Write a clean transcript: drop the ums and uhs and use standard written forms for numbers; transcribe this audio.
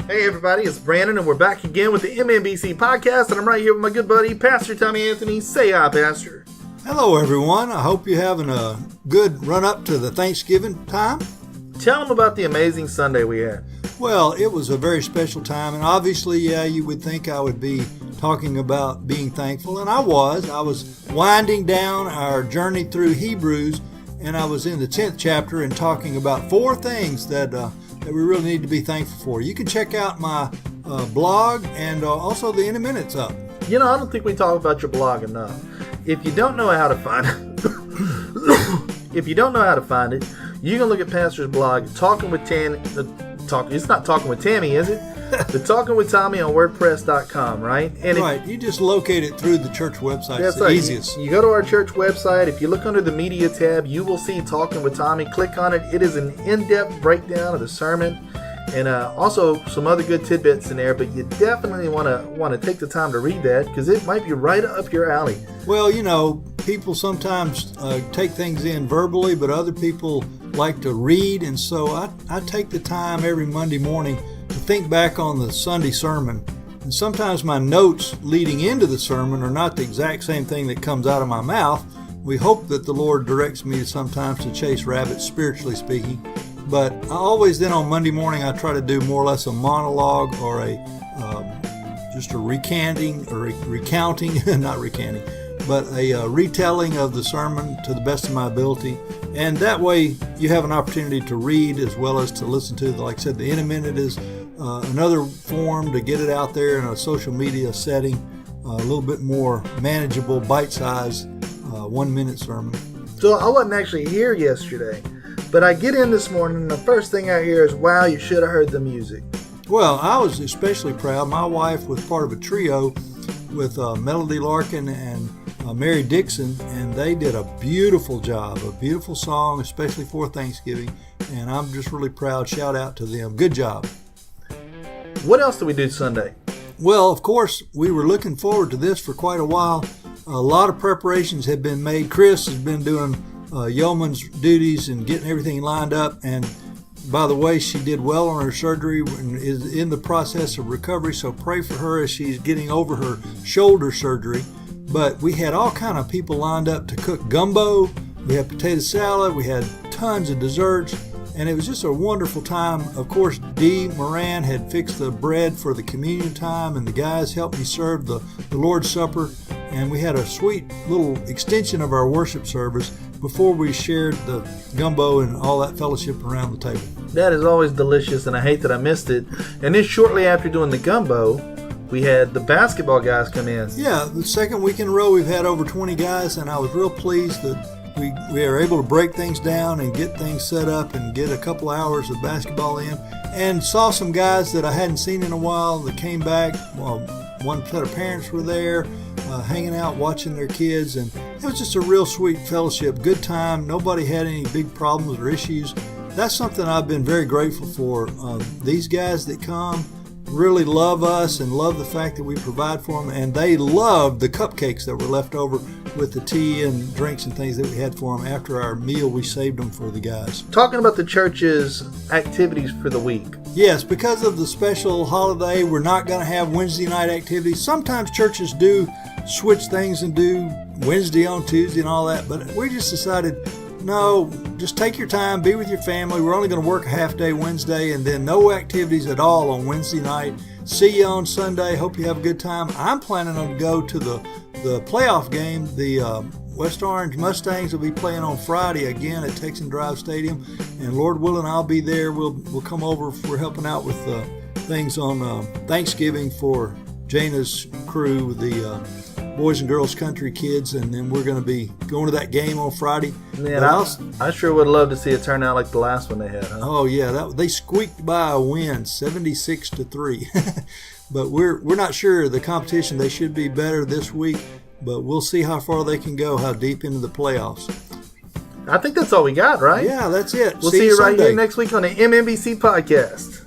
Hey everybody, it's Brandon and we're back again with the MMBC Podcast, and I'm right here with my good buddy, Pastor Tommy Anthony. Say hi, Pastor. Hello everyone, I hope you're having a good run up to the Thanksgiving time. Tell them about the amazing Sunday we had. Well, it was a very special time, and obviously, you would think I would be talking about being thankful, and I was winding down our journey through Hebrews, and I was in the 10th chapter and talking about 4 things that we really need to be thankful for. You can check out my blog and also the In a Minute's up. You know, I don't think we talk about your blog enough. If you don't know how to find it, you can look at Pastor's blog, Talking with Tammy. It's not Talking with Tammy, is it? The Talking with Tommy on WordPress.com, right? And right. You just locate it through the church website. That's it's the easiest. You go to our church website. If you look under the media tab, you will see Talking with Tommy. Click on it. It is an in-depth breakdown of the sermon, and also some other good tidbits in there. But you definitely want to take the time to read that, because it might be right up your alley. Well, you know, people sometimes take things in verbally, but other people like to read, and so I take the time every Monday morning to think back on the Sunday sermon. And sometimes my notes leading into the sermon are not the exact same thing that comes out of my mouth. We hope that the Lord directs me sometimes to chase rabbits, spiritually speaking. But I always then on Monday morning I try to do more or less a monologue or just a recounting, not recanting, but a retelling of the sermon to the best of my ability. And that way you have an opportunity to read as well as to listen to. Like I said, the In a Minute is another form to get it out there in a social media setting, a little bit more manageable, bite-sized 1-minute sermon. So I wasn't actually here yesterday, but I get in this morning and the first thing I hear is, wow, you should have heard the music. Well, I was especially proud. My wife was part of a trio with Melody Larkin and Mary Dixon, and they did a beautiful job, a beautiful song, especially for Thanksgiving, and I'm just really proud. Shout out to them. Good job. What else did we do Sunday? Well, of course, we were looking forward to this for quite a while. A lot of preparations have been made. Chris has been doing yeoman's duties and getting everything lined up, and by the way, she did well on her surgery and is in the process of recovery, so pray for her as she's getting over her shoulder surgery. But we had all kind of people lined up to cook gumbo. We had potato salad. We had tons of desserts. And it was just a wonderful time. Of course, Dee Moran had fixed the bread for the communion time, and the guys helped me serve the Lord's Supper. And we had a sweet little extension of our worship service before we shared the gumbo and all that fellowship around the table. That is always delicious, and I hate that I missed it. And then shortly after doing the gumbo, we had the basketball guys come in. Yeah, the second week in a row we've had over 20 guys, and I was real pleased that we are able to break things down and get things set up and get a couple hours of basketball in. And saw some guys that I hadn't seen in a while that came back. Well, one set of parents were there, hanging out, watching their kids, and it was just a real sweet fellowship, good time. Nobody had any big problems or issues. That's something I've been very grateful for. These guys that come really love us and love the fact that we provide for them, and they loved the cupcakes that were left over with the tea and drinks and things that we had for them after our meal. We saved them for the guys. Talking about the church's activities for the week. Yes, because of the special holiday, we're not going to have Wednesday night activities. Sometimes churches do switch things and do Wednesday on Tuesday and all that, but we just decided, no, just take your time, be with your family. We're only going to work a half day Wednesday, and then no activities at all on Wednesday night. See you on Sunday. Hope you have a good time. I'm planning on to go to the playoff game. The West Orange Mustangs will be playing on Friday again at Texan Drive Stadium, and Lord willing, I'll be there. We'll come over. We're helping out with things on Thanksgiving for Jana's crew, the Boys and Girls Country kids, and then we're going to be going to that game on Friday. Man, I sure would love to see it turn out like the last one they had. Huh? Oh yeah, they squeaked by a win, 76-3. But we're not sure the competition. They should be better this week, but we'll see how far they can go, how deep into the playoffs. I think that's all we got, right? Yeah, that's it. We'll see you right here next week on the MMBC Podcast.